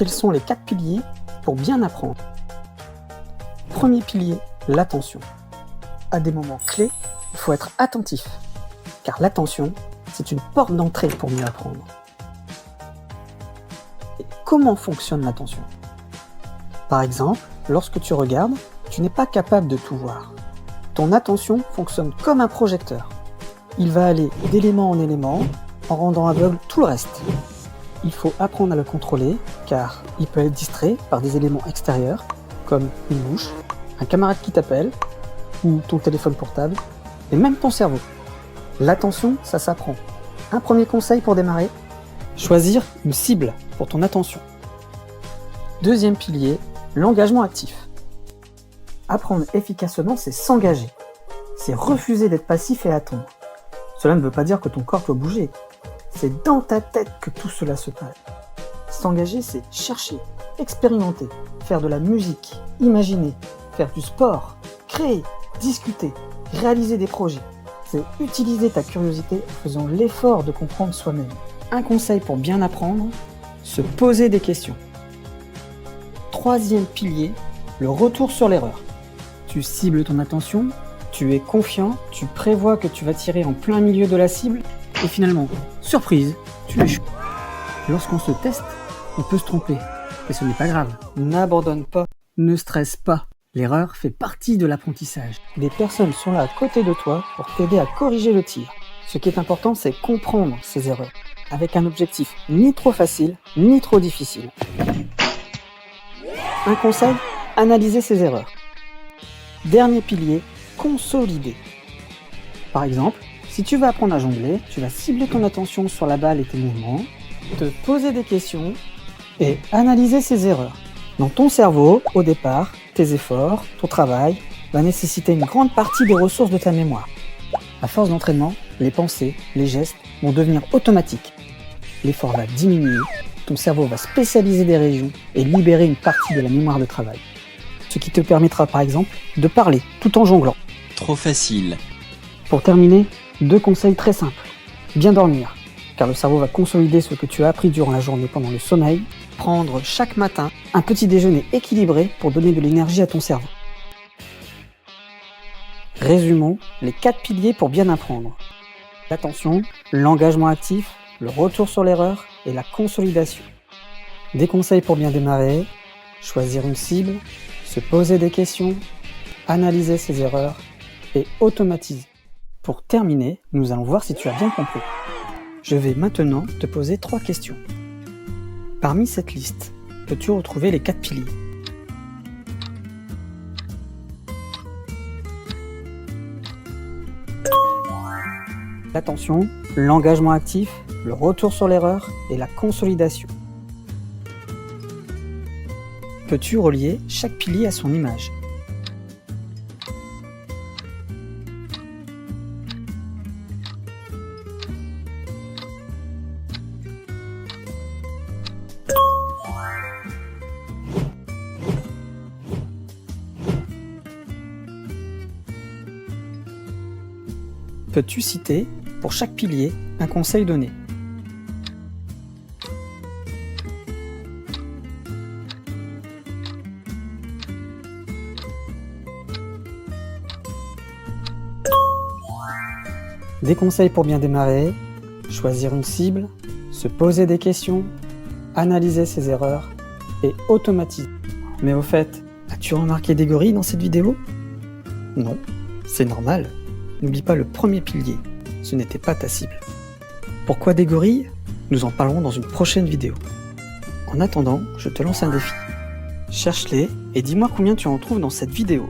quels sont les 4 piliers pour bien apprendre. Premier pilier, l'attention. À des moments clés, il faut être attentif, car l'attention, c'est une porte d'entrée pour mieux apprendre. Et comment fonctionne l'attention? Par exemple, lorsque tu regardes, tu n'es pas capable de tout voir. Ton attention fonctionne comme un projecteur. Il va aller d'élément en élément, en rendant aveugle tout le reste. Il faut apprendre à le contrôler, car il peut être distrait par des éléments extérieurs, comme une bouche, un camarade qui t'appelle, ou ton téléphone portable, et même ton cerveau. L'attention, ça s'apprend. Un premier conseil pour démarrer, choisir une cible pour ton attention. Deuxième pilier, l'engagement actif. Apprendre efficacement, c'est s'engager. C'est refuser d'être passif et attendre. Cela ne veut pas dire que ton corps doit bouger. C'est dans ta tête que tout cela se passe. S'engager, c'est chercher, expérimenter, faire de la musique, imaginer, faire du sport, créer, discuter, réaliser des projets. C'est utiliser ta curiosité en faisant l'effort de comprendre soi-même. Un conseil pour bien apprendre, se poser des questions. Troisième pilier, le retour sur l'erreur. Tu cibles ton attention, tu es confiant, tu prévois que tu vas tirer en plein milieu de la cible, et finalement, surprise, tu échoues. Lorsqu'on se teste, on peut se tromper, et ce n'est pas grave. N'abandonne pas, ne stresse pas. L'erreur fait partie de l'apprentissage. Des personnes sont là à côté de toi pour t'aider à corriger le tir. Ce qui est important, c'est comprendre ces erreurs, avec un objectif ni trop facile, ni trop difficile. Un conseil, analyser ses erreurs. Dernier pilier, consolider. Par exemple, si tu veux apprendre à jongler, tu vas cibler ton attention sur la balle et tes mouvements, te poser des questions et analyser ses erreurs. Dans ton cerveau, au départ, tes efforts, ton travail va nécessiter une grande partie des ressources de ta mémoire. À force d'entraînement, les pensées, les gestes vont devenir automatiques. L'effort va diminuer, ton cerveau va spécialiser des régions et libérer une partie de la mémoire de travail. Ce qui te permettra par exemple de parler tout en jonglant. Trop facile. Pour terminer, 2 conseils très simples. Bien dormir, car le cerveau va consolider ce que tu as appris durant la journée pendant le sommeil. Prendre chaque matin un petit déjeuner équilibré pour donner de l'énergie à ton cerveau. Résumons les 4 piliers pour bien apprendre. L'attention, l'engagement actif, le retour sur l'erreur et la consolidation. Des conseils pour bien démarrer, choisir une cible, se poser des questions, analyser ses erreurs et automatiser. Pour terminer, nous allons voir si tu as bien compris. Je vais maintenant te poser 3 questions. Parmi cette liste, peux-tu retrouver les 4 piliers? L'attention, l'engagement actif, le retour sur l'erreur et la consolidation. Peux-tu relier chaque pilier à son image? Peux-tu citer, pour chaque pilier, un conseil donné? Des conseils pour bien démarrer, choisir une cible, se poser des questions, analyser ses erreurs et automatiser. Mais au fait, as-tu remarqué des gorilles dans cette vidéo? Non, c'est normal. N'oublie pas le premier pilier, ce n'était pas ta cible. Pourquoi des gorilles? Nous en parlerons dans une prochaine vidéo. En attendant, je te lance un défi. Cherche-les et dis-moi combien tu en trouves dans cette vidéo.